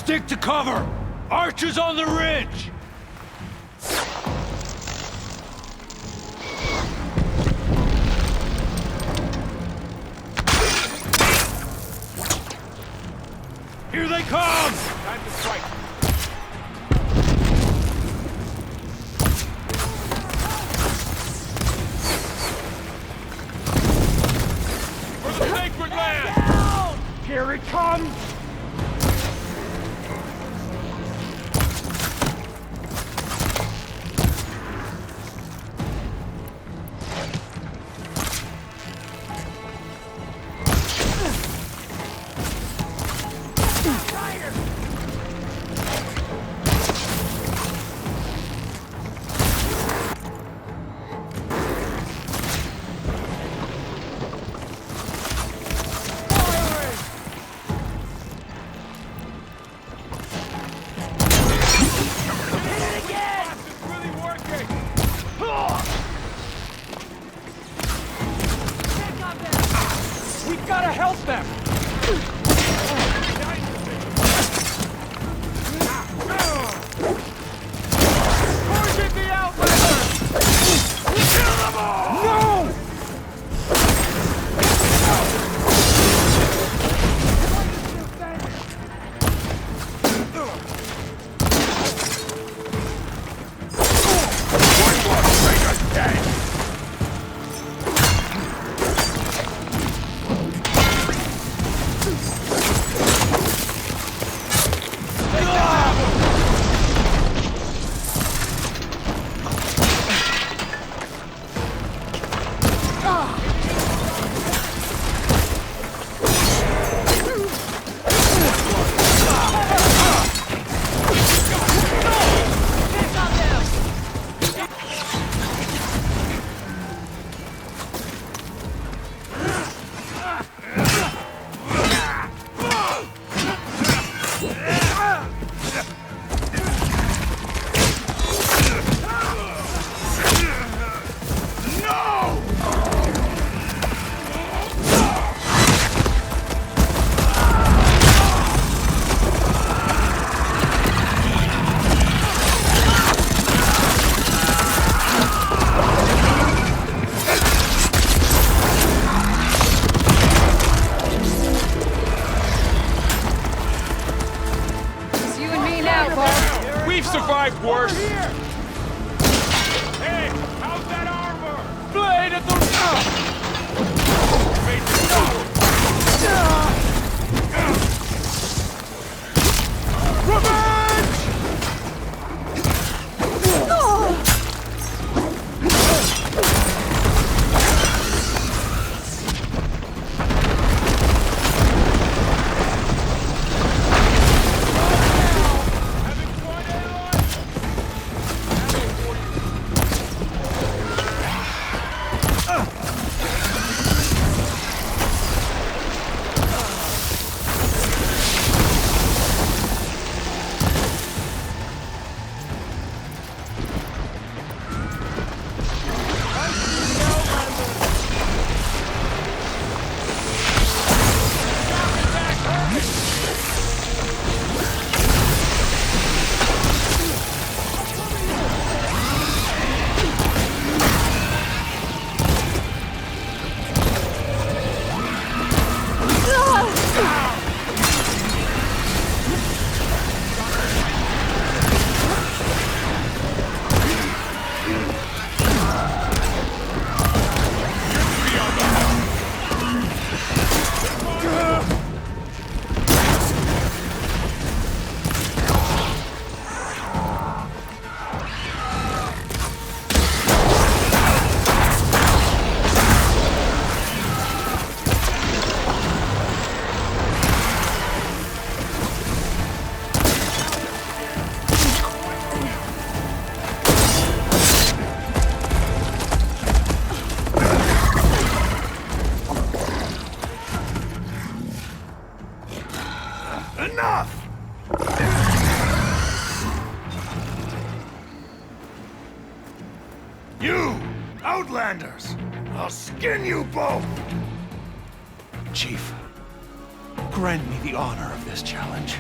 Stick to cover! Archers on the ridge! Here they come! Time to strike. For the sacred land! Down! Here it comes! We've gotta help them! Target the Outlanders! Kill them all! No! We've survived worse! Here! Hey, how's that armor? Blade at the... Revenge! Enough! You! Outlanders! I'll skin you both! Chief, grant me the honor of this challenge.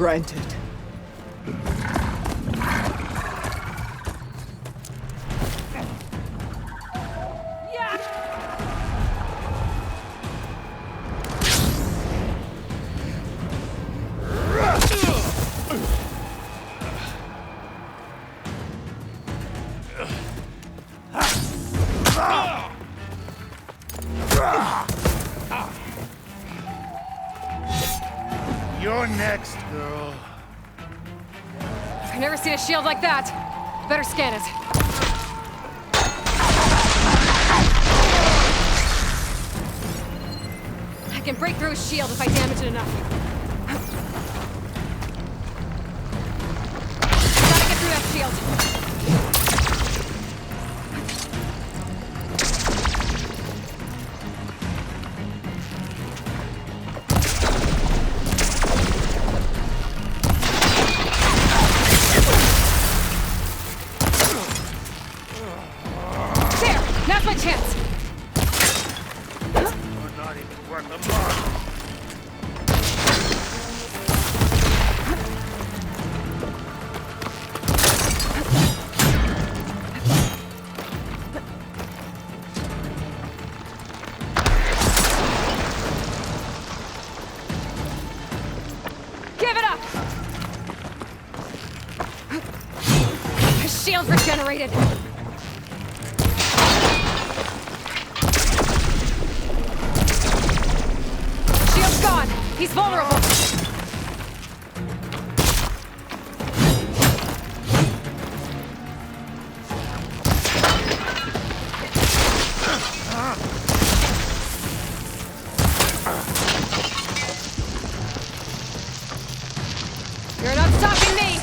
Granted. You're next, girl. I've never seen a shield like that. Better scan it. I can break through his shield if I damage it enough. Gotta get through that shield. There! Now's my chance! You're not even worth a mark. Give it up! His shield's regenerated! Shield's gone! He's vulnerable! You're not stopping me!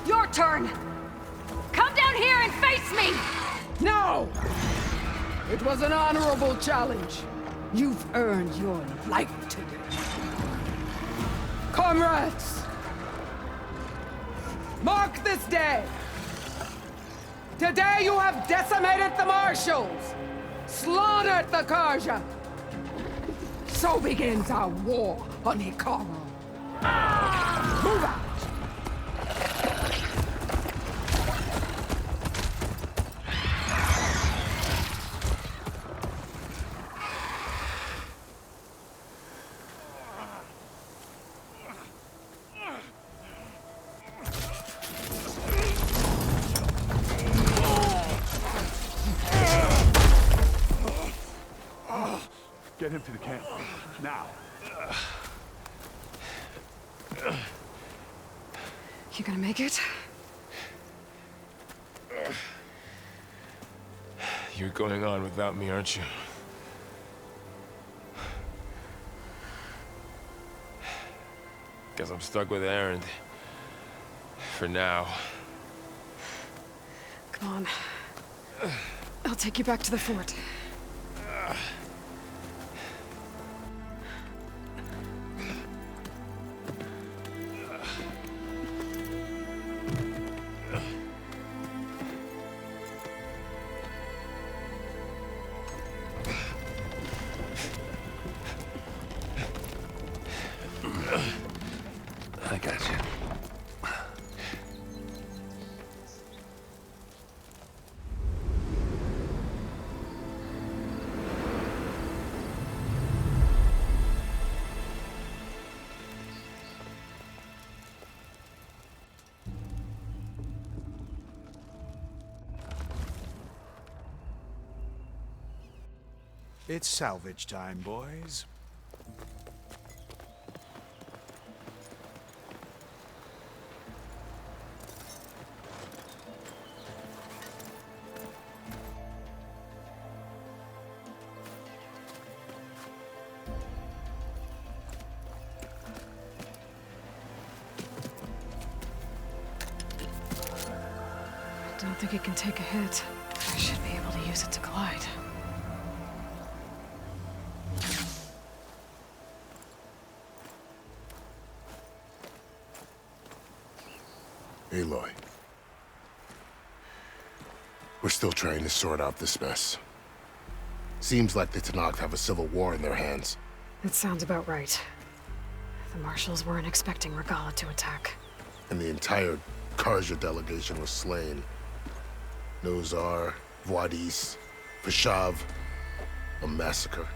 Your turn! Come down here and face me! No! It was an honorable challenge. You've earned your life today. Comrades! Mark this day! Today you have decimated the Marshals! Slaughtered the Karja! So begins our war on Hikaru. Move out! Get him to the camp. Now. You gonna make it? You're going on without me, aren't you? Guess I'm stuck with Erend. For now. Come on. I'll take you back to the fort. I got you. It's salvage time, boys. think it can take a hit. I should be able to use it to glide. Aloy. We're still trying to sort out this mess. Seems like the Tenakth have a civil war in their hands. That sounds about right. The Marshals weren't expecting Regalla to attack. And the entire Karja delegation was slain. Nozar, Vuadis, Fashav. A massacre.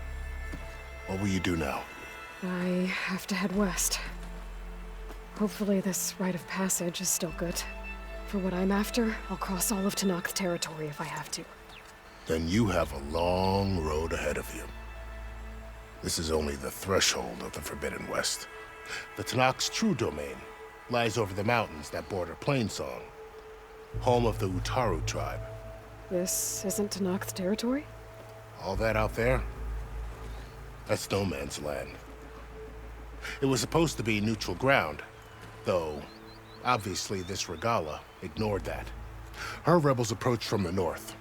What will you do now? I have to head west. Hopefully this rite of passage is still good. For what I'm after, I'll cross all of Tenakth territory if I have to. Then you have a long road ahead of you. This is only the threshold of the Forbidden West. The Tenakth's true domain lies over the mountains that border Plainsong, home of the Utaru tribe. This isn't Tenakth territory? All that out there? That's no man's land. It was supposed to be neutral ground, though obviously this Regalla ignored that. Her rebels approached from the north,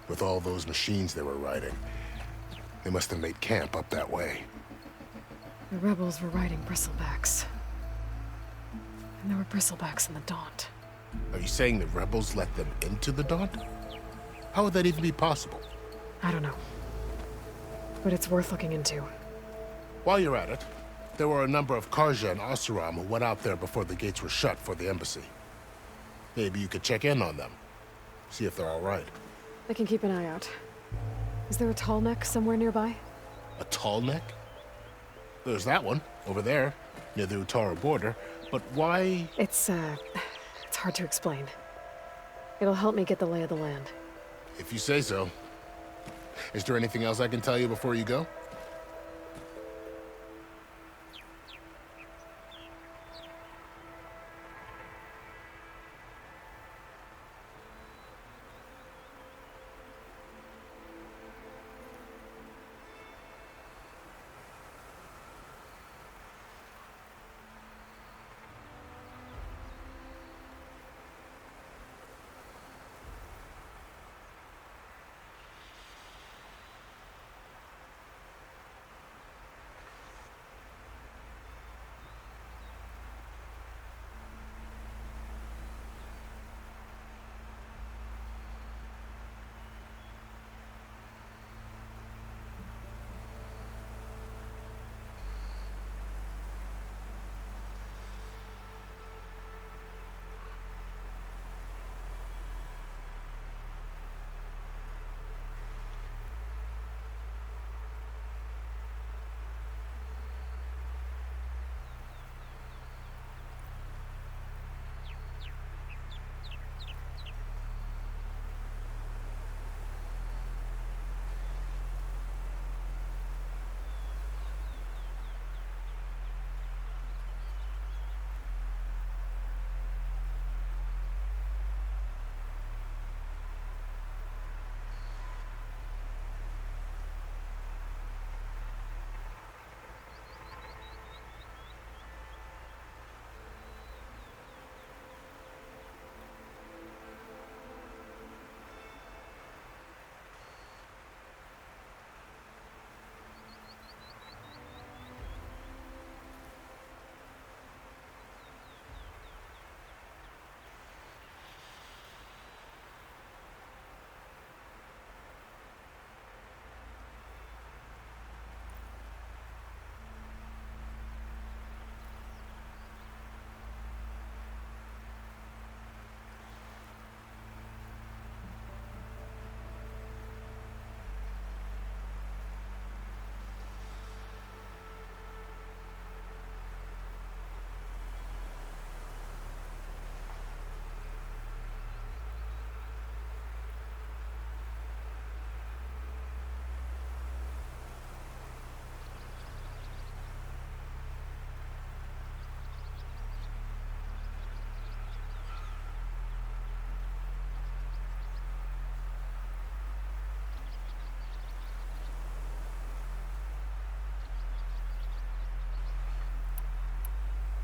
with all those machines they were riding. They must have made camp up that way. The rebels were riding bristlebacks. And there were bristlebacks in the Daunt. Are you saying the rebels let them into the Daunt? How would that even be possible? I don't know. But it's worth looking into. While you're at it, there were a number of Karja and Oseram who went out there before the gates were shut for the embassy. Maybe you could check in on them. See if they're all right. I can keep an eye out. Is there a tall neck somewhere nearby? A tall neck? There's that one, over there, near the Utaru border. But why? It's hard to explain. It'll help me get the lay of the land. If you say so. Is there anything else I can tell you before you go?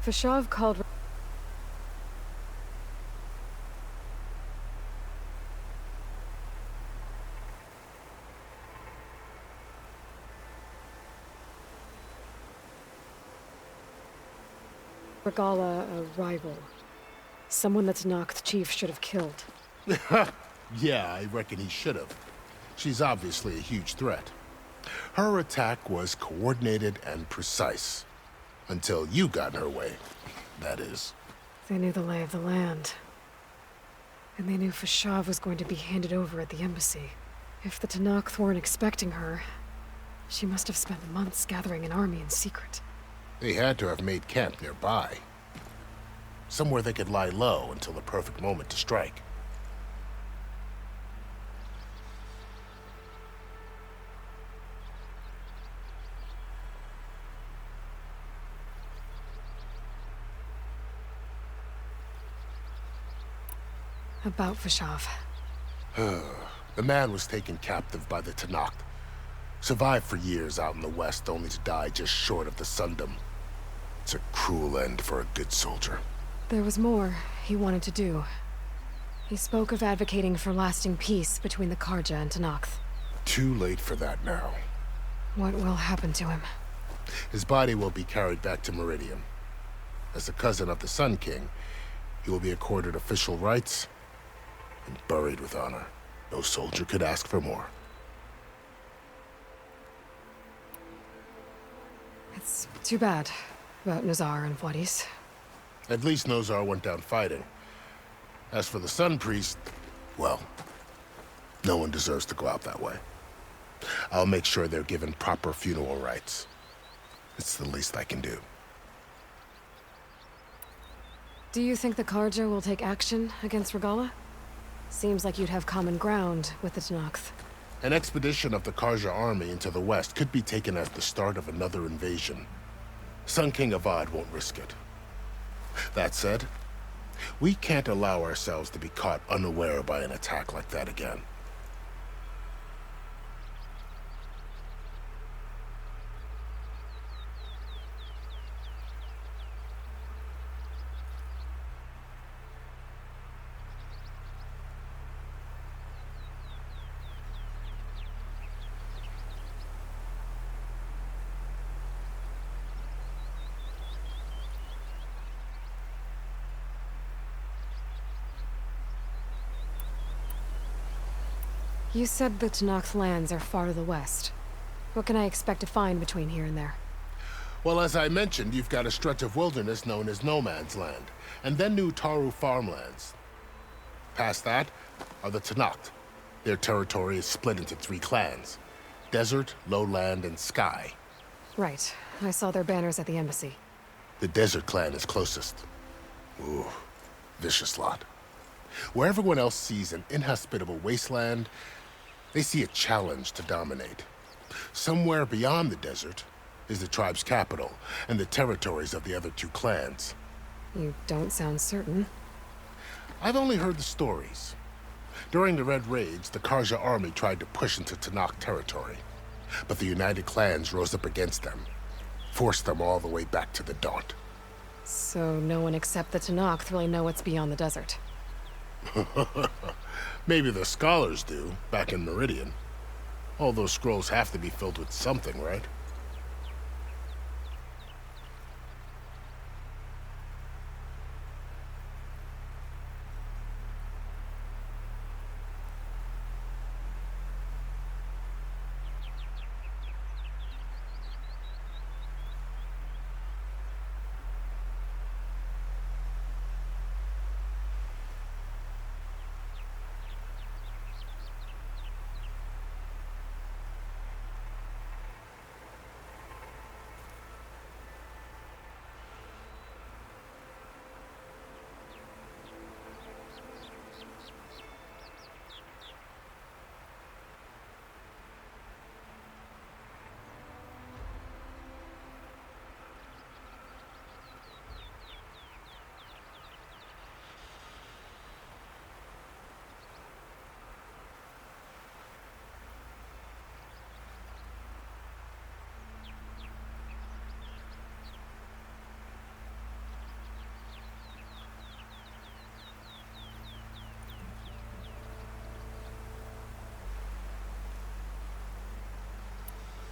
Fashav called... Regala a rival. Someone that Tenakth chief should have killed. Yeah, I reckon he should have. She's obviously a huge threat. Her attack was coordinated and precise. Until you got in her way, that is. They knew the lay of the land. And they knew Fashav was going to be handed over at the embassy. If the Tenakth weren't expecting her, she must have spent months gathering an army in secret. They had to have made camp nearby. Somewhere they could lie low until the perfect moment to strike. About Fashav. The man was taken captive by the Tenakth. Survived for years out in the west, only to die just short of the Sundom. It's a cruel end for a good soldier. There was more he wanted to do. He spoke of advocating for lasting peace between the Karja and Tenakth. Too late for that now. What will happen to him? His body will be carried back to Meridian. As a cousin of the Sun King, he will be accorded official rights and buried with honor. No soldier could ask for more. It's too bad about Nazar and Vladis. At least Nozar went down fighting. As for the Sun Priest, well, no one deserves to go out that way. I'll make sure they're given proper funeral rites. It's the least I can do. Do you think the Karja will take action against Regala? Seems like you'd have common ground with the Tenakth. An expedition of the Karja army into the west could be taken as the start of another invasion. Sun King Avad won't risk it. That said, we can't allow ourselves to be caught unaware by an attack like that again. You said the Tenakth lands are far to the west. What can I expect to find between here and there? Well, as I mentioned, you've got a stretch of wilderness known as No Man's Land, and then New Taru farmlands. Past that are the Tenakth. Their territory is split into 3 clans: Desert, Lowland, and Sky. Right. I saw their banners at the embassy. The Desert clan is closest. Ooh, vicious lot. Where everyone else sees an inhospitable wasteland, they see a challenge to dominate. Somewhere beyond the desert is the tribe's capital and the territories of the other 2 clans. You don't sound certain. I've only heard the stories. During the Red Raids, the Karja army tried to push into Tenakth territory, but the United Clans rose up against them, forced them all the way back to the Daunt. So no one except the Tenakth really know what's beyond the desert. Maybe the scholars do, back in Meridian. All those scrolls have to be filled with something, right?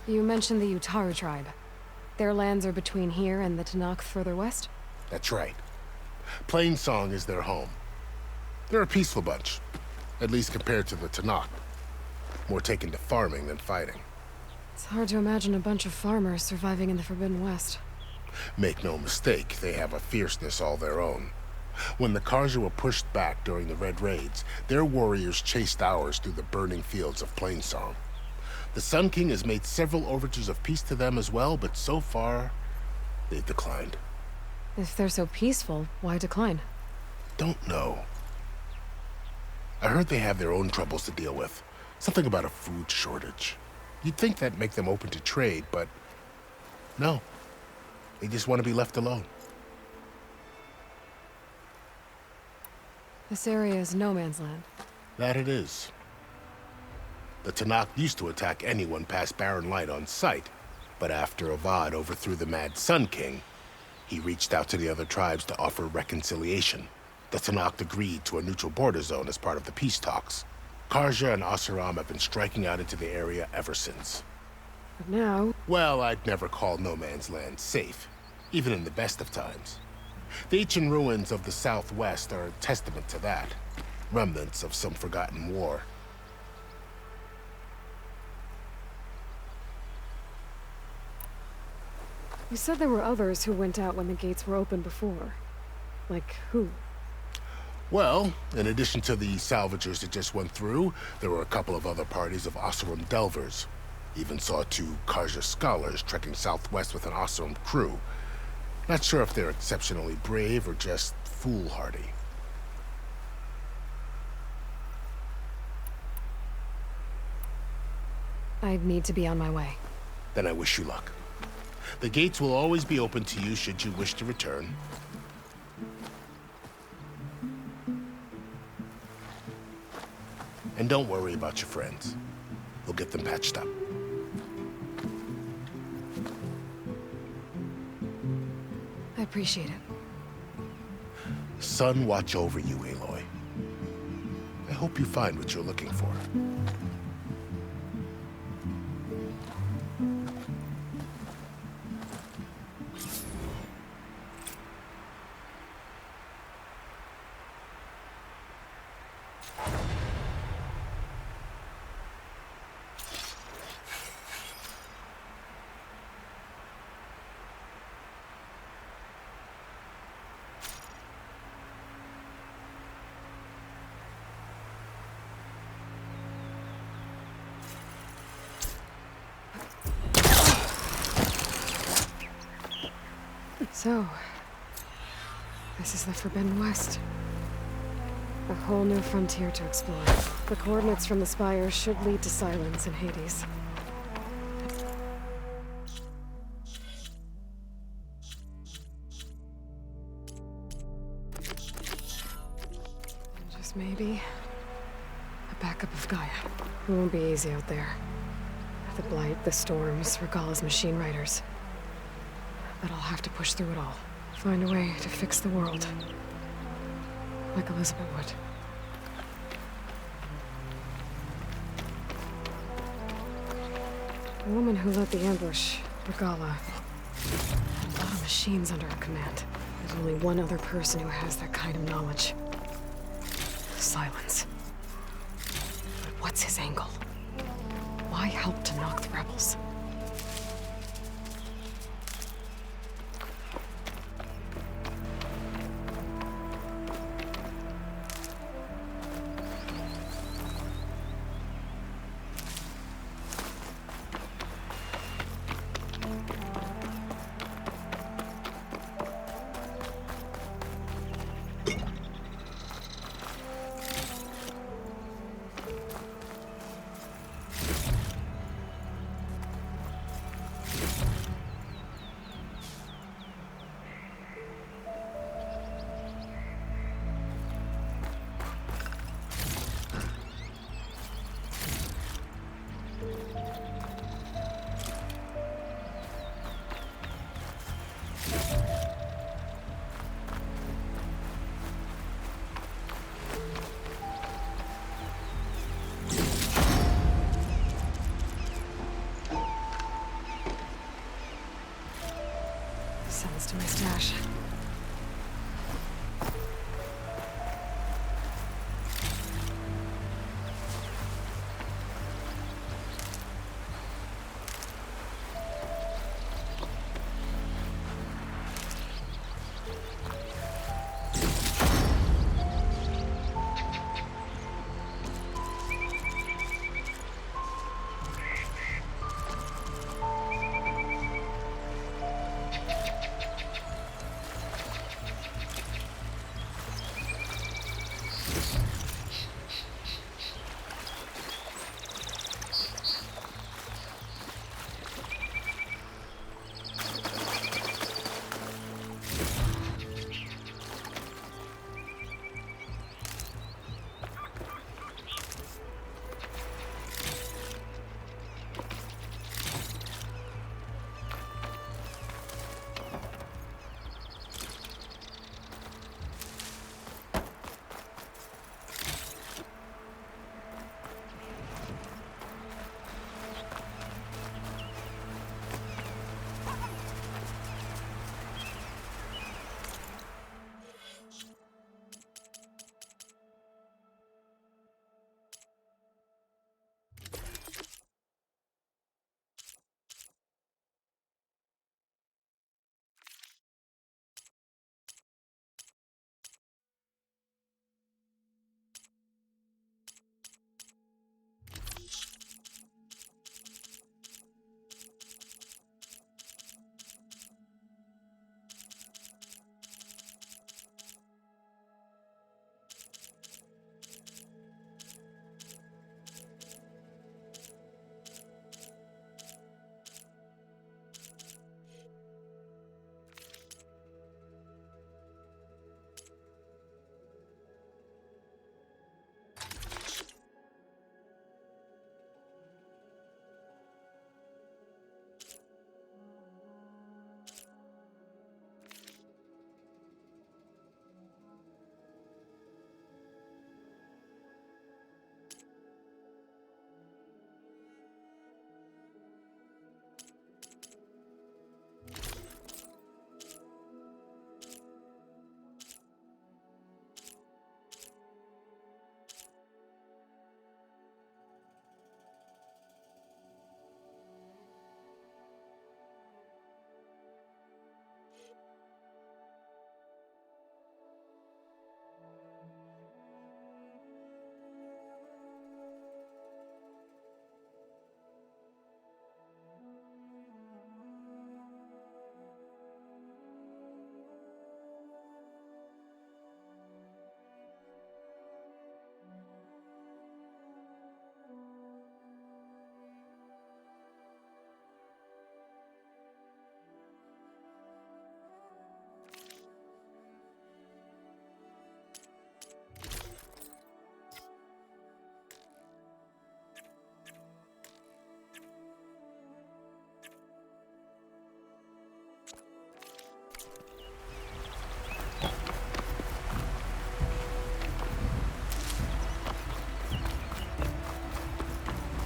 You mentioned the Utaru tribe. Their lands are between here and the Tenakth further west? That's right. Plainsong is their home. They're a peaceful bunch, at least compared to the Tenakth. More taken to farming than fighting. It's hard to imagine a bunch of farmers surviving in the Forbidden West. Make no mistake, they have a fierceness all their own. When the Karja were pushed back during the Red Raids, their warriors chased ours through the burning fields of Plainsong. The Sun King has made several overtures of peace to them as well, but so far, they've declined. If they're so peaceful, why decline? Don't know. I heard they have their own troubles to deal with. Something about a food shortage. You'd think that'd make them open to trade, but no. They just want to be left alone. This area is no man's land. That it is. The Tenakth used to attack anyone past Barren Light on sight, but after Avad overthrew the Mad Sun King, he reached out to the other tribes to offer reconciliation. The Tenakth agreed to a neutral border zone as part of the peace talks. Karja and Oseram have been striking out into the area ever since. But now... Well, I'd never call no man's land safe, even in the best of times. The ancient ruins of the Southwest are a testament to that. Remnants of some forgotten war. You said there were others who went out when the gates were open before. Like who? Well, in addition to the salvagers that just went through, there were a couple of other parties of Oseram Delvers. Even saw 2 Karja scholars trekking southwest with an Oseram crew. Not sure if they're exceptionally brave or just foolhardy. I need to be on my way. Then I wish you luck. The gates will always be open to you should you wish to return. And don't worry about your friends. We'll get them patched up. I appreciate it. Sun watch over you, Aloy. I hope you find what you're looking for. So, this is the Forbidden West. A whole new frontier to explore. The coordinates from the spire should lead to Silence and Hades. And just maybe a backup of Gaia. It won't be easy out there. The Blight, the Storms, Regalla's machine riders. But I'll have to push through it all. Find a way to fix the world. Like Elizabeth would. The woman who led the ambush, Regalla, had a lot of machines under her command. There's only one other person who has that kind of knowledge. Silence. But what's his angle? Why help to knock the rebels? Send this to my stash.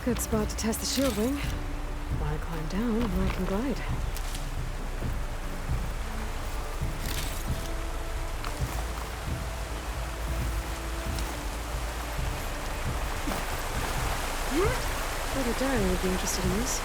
Good spot to test the shield wing. While I climb down, where I can glide. Brother Darren would be interested in this.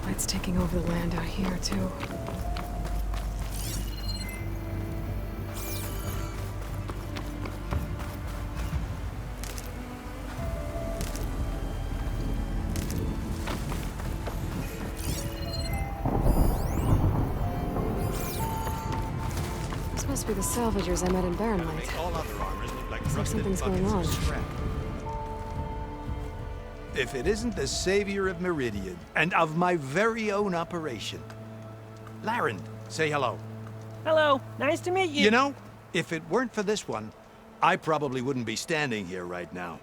It's taking over the land out here, too. This must be the salvagers I met in Barren Light. All other armors look like Looks like rusted something's going buckets on. of scrap. If it isn't the savior of Meridian, and of my very own operation. Laren, say hello. Hello, nice to meet you. You know, if it weren't for this one, I probably wouldn't be standing here right now.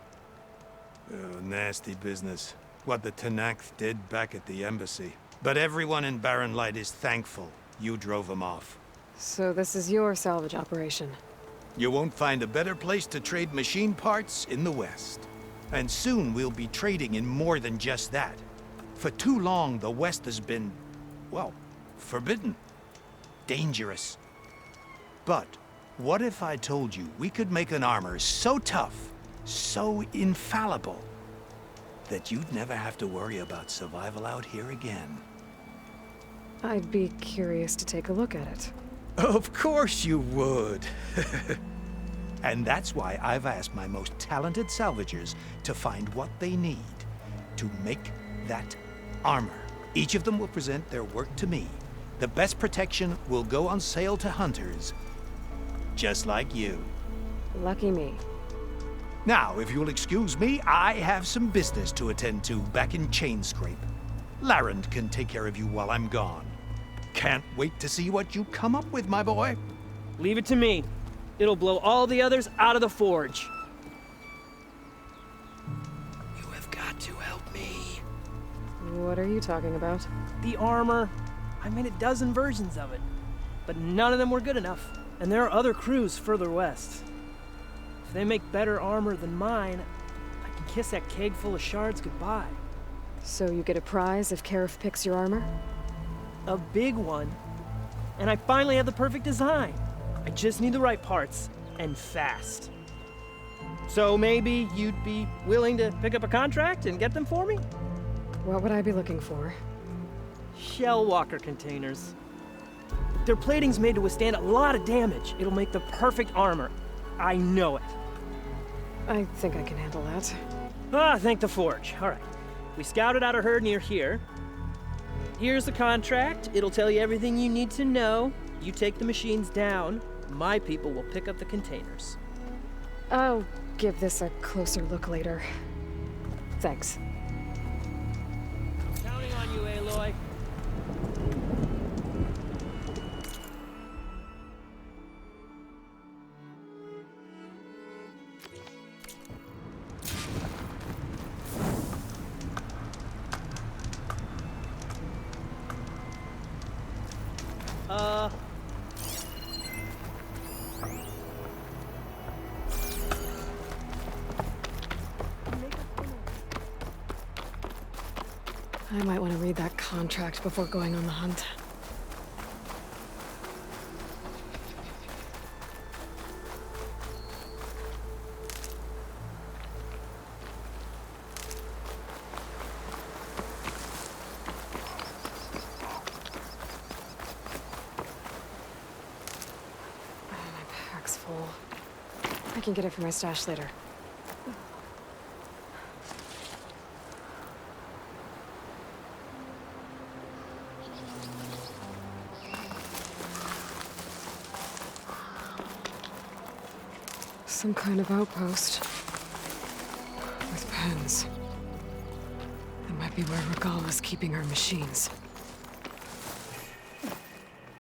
Oh, nasty business. What the Tenakth did back at the embassy. But everyone in Barren Light is thankful you drove them off. So this is your salvage operation. You won't find a better place to trade machine parts in the West. And soon we'll be trading in more than just that. For too long, the West has been, well, forbidden. Dangerous. But what if I told you we could make an armor so tough, so infallible, that you'd never have to worry about survival out here again? I'd be curious to take a look at it. Of course you would. And that's why I've asked my most talented salvagers to find what they need to make that armor. Each of them will present their work to me. The best protection will go on sale to hunters, just like you. Lucky me. Now, if you'll excuse me, I have some business to attend to back in Chainscrape. Larend can take care of you while I'm gone. Can't wait to see what you come up with, my boy. Leave it to me. It'll blow all the others out of the forge. You have got to help me. What are you talking about? The armor. I made a dozen versions of it, but none of them were good enough. And there are other crews further west. If they make better armor than mine, I can kiss that keg full of shards goodbye. So you get a prize if Karif picks your armor? A big one. And I finally have the perfect design. I just need the right parts, and fast. So maybe you'd be willing to pick up a contract and get them for me? What would I be looking for? Shell walker containers. Their plating's made to withstand a lot of damage. It'll make the perfect armor. I know it. I think I can handle that. Ah, thank the forge. All right. We scouted out a herd near here. Here's the contract. It'll tell you everything you need to know. You take the machines down. My people will pick up the containers. I'll give this a closer look later. Thanks. Counting on you, Aloy. I might want to read that contract before going on the hunt. My pack's full. I can get it from my stash later. Some kind of outpost. With pens. That might be where Regala's keeping her machines.